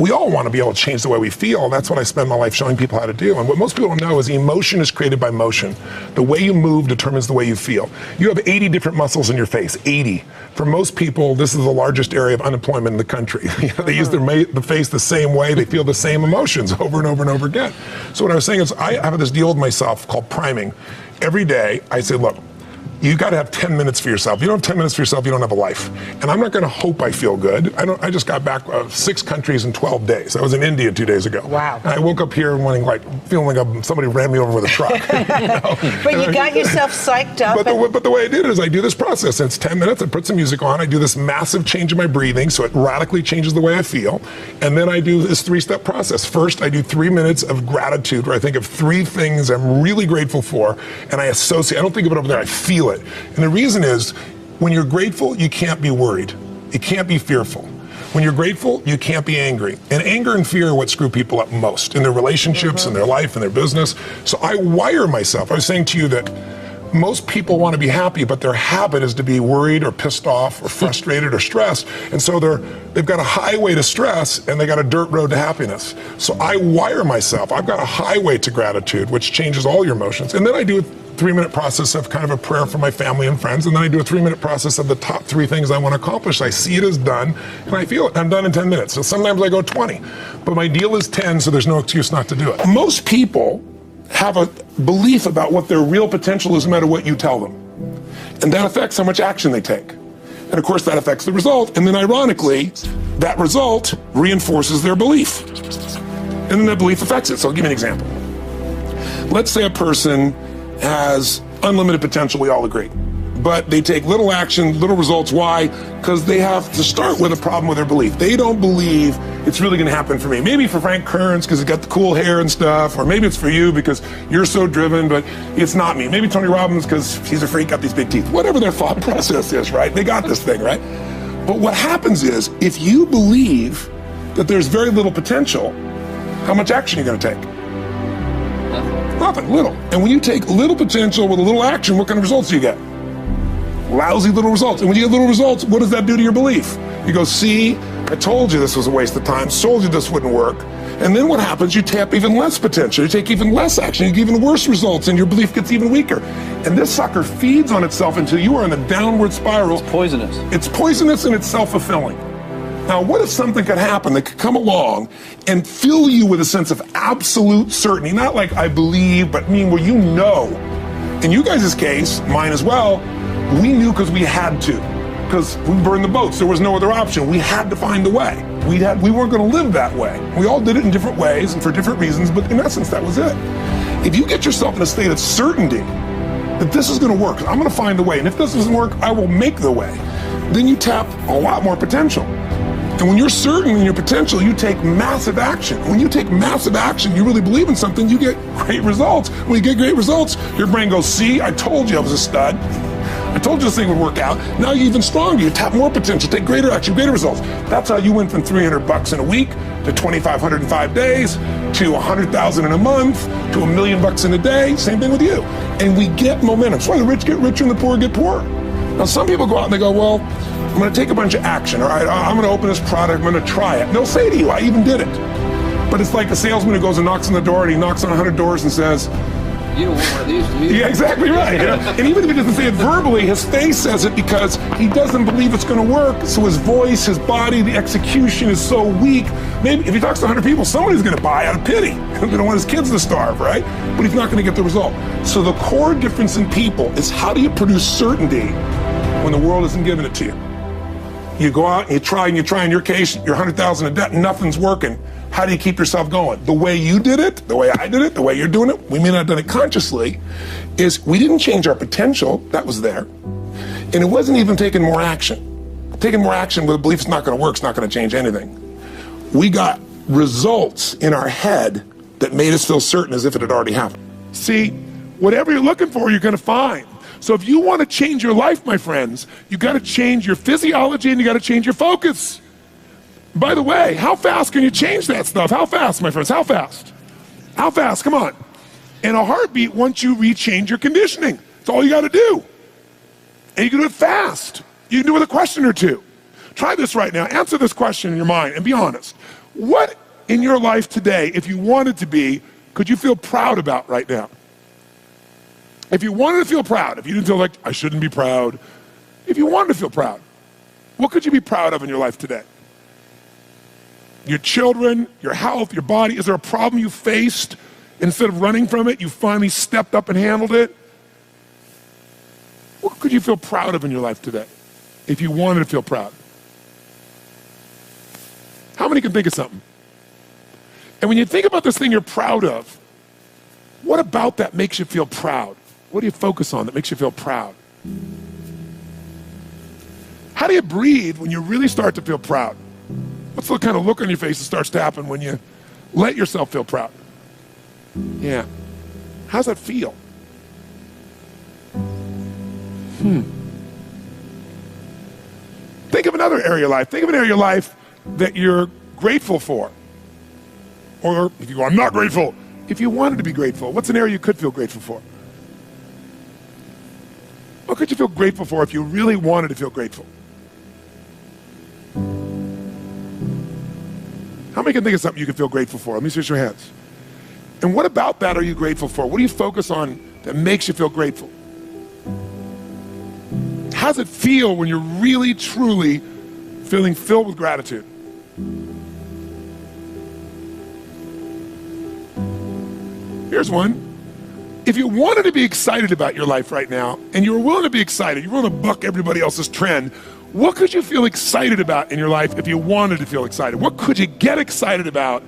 We all want to be able to change the way we feel. That's what I spend my life showing people how to do. And what most people don't know is emotion is created by motion. The way you move determines the way you feel. You have 80 different muscles in your face, 80. For most people, this is the largest area of unemployment in the country. They use the face the same way, they feel the same emotions over and over and over again. So what I was saying is I have this deal with myself called priming. Every day I say, look, you got to have 10 minutes for yourself. If you don't have 10 minutes for yourself, you don't have a life. And I'm not going to hope I feel good. I just got back 6 countries in 12 days. I was in India 2 days ago. Wow. And I woke up here feeling like somebody ran me over with a truck. But you got yourself psyched up. But the way I did it is I do this process. And it's 10 minutes. I put some music on. I do this massive change in my breathing, so it radically changes the way I feel. And then I do this 3-step process. First, I do 3 minutes of gratitude, where I think of 3 things I'm really grateful for, and I associate. I don't think of it over there. I feel it. And the reason is, when you're grateful, you can't be worried. You can't be fearful. When you're grateful, you can't be angry. And anger and fear are what screw people up most in their relationships, in their life, in their business. So I wire myself. I was saying to you that most people want to be happy, but their habit is to be worried or pissed off or frustrated or stressed. And so they've got a highway to stress and they got a dirt road to happiness. So I wire myself. I've got a highway to gratitude, which changes all your emotions. And then I do a 3-minute process of kind of a prayer for my family and friends. And then I do a 3-minute process of the top 3 things I want to accomplish. I see it as done and I feel it. I'm done in 10 minutes. So sometimes I go 20, but my deal is 10, so there's no excuse not to do it. Most people have a belief about what their real potential is no matter what you tell them. And that affects how much action they take. And of course that affects the result. And then ironically, that result reinforces their belief. And then that belief affects it. So I'll give you an example. Let's say a person has unlimited potential, we all agree. But they take little action, little results. Why? Because they have to start with a problem with their belief. They don't believe it's really going to happen for me. Maybe for Frank Kearns because he's got the cool hair and stuff, or maybe it's for you because you're so driven, but it's not me. Maybe Tony Robbins because he's a freak, got these big teeth. Whatever their thought process is, right? They got this thing, right? But what happens is, if you believe that there's very little potential, how much action are you going to take? Nothing, little. And when you take little potential with a little action, what kind of results do you get? Lousy little results. And when you get little results, what does that do to your belief? You go, see, I told you this was a waste of time, told you this wouldn't work. And then what happens? You tap even less potential, you take even less action, you get even worse results, and your belief gets even weaker. And this sucker feeds on itself until you are in a downward spiral. It's poisonous. It's poisonous and it's self-fulfilling. Now, what if something could happen that could come along and fill you with a sense of absolute certainty? Not like I believe, but where you know. In you guys' case, mine as well, we knew because we had to. Because we burned the boats. There was no other option. We had to find a way. We weren't going to live that way. We all did it in different ways and for different reasons, but in essence, that was it. If you get yourself in a state of certainty that this is going to work, I'm going to find a way, and if this doesn't work, I will make the way, then you tap a lot more potential. And when you're certain in your potential, you take massive action. When you take massive action, you really believe in something, you get great results. When you get great results, your brain goes, see, I told you I was a stud. I told you this thing would work out. Now you're even stronger. You tap more potential, take greater action, greater results. That's how you went from $300 in a week to $2,500 in 5 days to $100,000 in a month to $1 million in a day. Same thing with you. And we get momentum. That's why the rich get richer and the poor get poorer. Now some people go out and they go, well, I'm going to take a bunch of action. All right, I'm going to open this product. I'm going to try it. And they'll say to you, I even did it. But it's like a salesman who goes and knocks on the door, and he knocks on 100 doors and says, you don't want one of these, do you? Yeah, exactly right. You know? And even if he doesn't say it verbally, his face says it because he doesn't believe it's going to work. So his voice, his body, the execution is so weak. Maybe if he talks to 100 people, somebody's going to buy out of pity. They don't want his kids to starve, right? But he's not going to get the result. So the core difference in people is, how do you produce certainty when the world isn't giving it to you? You go out and you try. In your case, you're 100,000 in debt and nothing's working. How do you keep yourself going? The way you did it, the way I did it, the way you're doing it, we may not have done it consciously, is we didn't change our potential. That was there. And it wasn't even taking more action. Taking more action with a belief it's not going to work, it's not going to change anything. We got results in our head that made us feel certain as if it had already happened. See, whatever you're looking for, you're going to find. So if you want to change your life, my friends, you got to change your physiology and you got to change your focus. By the way, how fast can you change that stuff? How fast, my friends? How fast? How fast? Come on. In a heartbeat, once you rechange your conditioning. That's all you got to do. And you can do it fast. You can do it with a question or two. Try this right now. Answer this question in your mind and be honest. What in your life today, if you wanted to be, could you feel proud about right now? If you wanted to feel proud, if you didn't feel like, I shouldn't be proud, if you wanted to feel proud, what could you be proud of in your life today? Your children, your health, your body. Is there a problem you faced? Instead of running from it, you finally stepped up and handled it? What could you feel proud of in your life today if you wanted to feel proud? How many can think of something? And when you think about this thing you're proud of, what about that makes you feel proud? What do you focus on that makes you feel proud? How do you breathe when you really start to feel proud? What's the kind of look on your face that starts to happen when you let yourself feel proud? Yeah. How's that feel? Think of another area of life. Think of an area of life that you're grateful for. Or if you go, I'm not grateful. If you wanted to be grateful, what's an area you could feel grateful for? What could you feel grateful for if you really wanted to feel grateful? How many can think of something you can feel grateful for? Let me see your hands. And what about that are you grateful for? What do you focus on that makes you feel grateful? How does it feel when you're really, truly feeling filled with gratitude? Here's one. If you wanted to be excited about your life right now, and you were willing to be excited, you're willing to buck everybody else's trend, what could you feel excited about in your life if you wanted to feel excited? What could you get excited about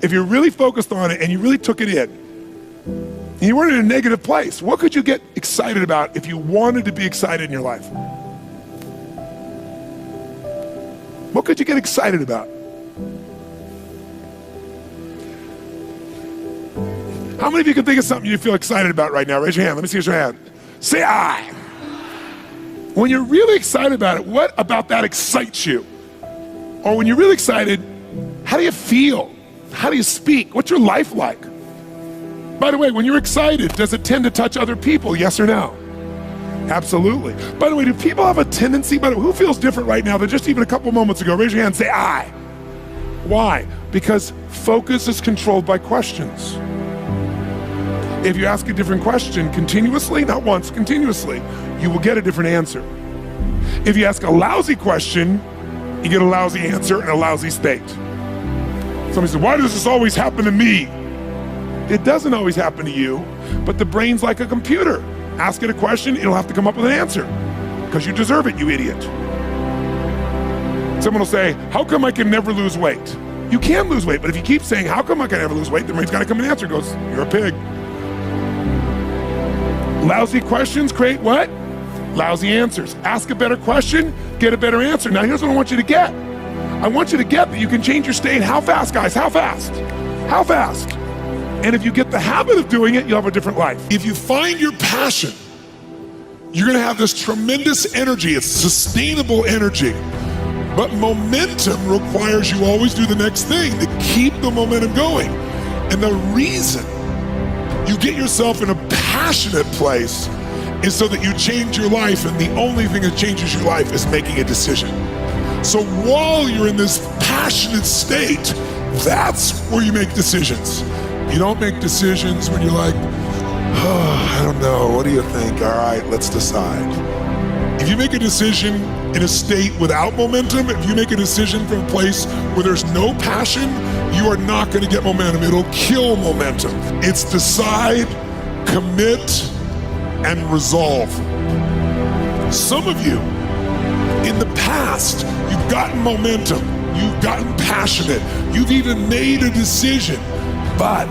if you really focused on it and you really took it in? And you weren't in a negative place. What could you get excited about if you wanted to be excited in your life? What could you get excited about? How many of you can think of something you feel excited about right now? Raise your hand. Let me see your hand. Say I. When you're really excited about it, what about that excites you? Or when you're really excited, how do you feel? How do you speak? What's your life like? By the way, when you're excited, does it tend to touch other people? Yes or no? Absolutely. By the way, do people have a tendency, who feels different right now than just even a couple moments ago? Raise your hand and say I. Why? Because focus is controlled by questions. If you ask a different question continuously, not once, continuously, you will get a different answer. If you ask a lousy question, you get a lousy answer and a lousy state. Somebody says, why does this always happen to me? It doesn't always happen to you, but the brain's like a computer. Ask it a question, it'll have to come up with an answer because you deserve it, you idiot. Someone will say, how come I can never lose weight? You can lose weight, but if you keep saying, how come I can never lose weight, the brain's got to come and answer. It goes, you're a pig. Lousy questions create what? Lousy answers. Ask a better question, get a better answer. Now here's what I want you to get. I want you to get that you can change your state. How fast, guys? How fast? How fast? And if you get the habit of doing it, you'll have a different life. If you find your passion, you're gonna have this tremendous energy. It's sustainable energy. But momentum requires you always do the next thing to keep the momentum going. And the reason you get yourself in a passionate place is so that you change your life, and the only thing that changes your life is making a decision. So while you're in this passionate state, that's where you make decisions. You don't make decisions when you're like, oh, I don't know, what do you think? All right, let's decide. If you make a decision in a state without momentum, if you make a decision from a place where there's no passion, you are not going to get momentum. It'll kill momentum. It's decide, commit, and resolve. Some of you, in the past, you've gotten momentum, you've gotten passionate, you've even made a decision, but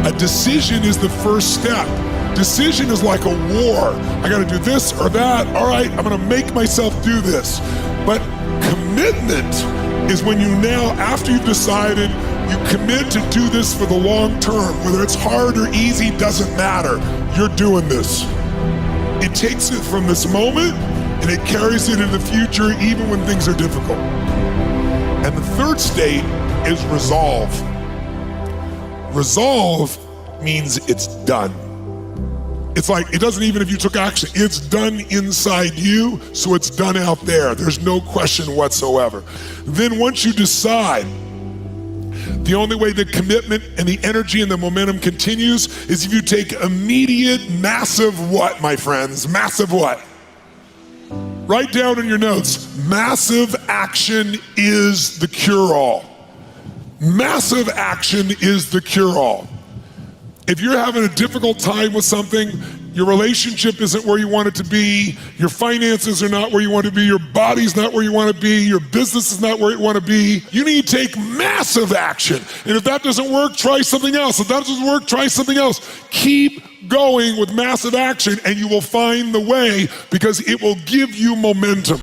a decision is the first step. Decision is like a war. I gotta do this or that. All right, I'm gonna make myself do this. But commitment is when you now, after you've decided, you commit to do this for the long term. Whether it's hard or easy, doesn't matter. You're doing this. It takes it from this moment and it carries it into the future even when things are difficult. And the third state is resolve. Resolve means it's done. It's like, it doesn't even if you took action, it's done inside you, so it's done out there. There's no question whatsoever. Then once you decide, the only way the commitment and the energy and the momentum continues is if you take immediate, massive what, my friends? Massive what? Write down in your notes, massive action is the cure-all. Massive action is the cure-all. If you're having a difficult time with something, your relationship isn't where you want it to be, your finances are not where you want to be, your body's not where you want to be, your business is not where you want to be, you need to take massive action. And if that doesn't work, try something else. If that doesn't work, try something else. Keep going with massive action and you will find the way, because it will give you momentum.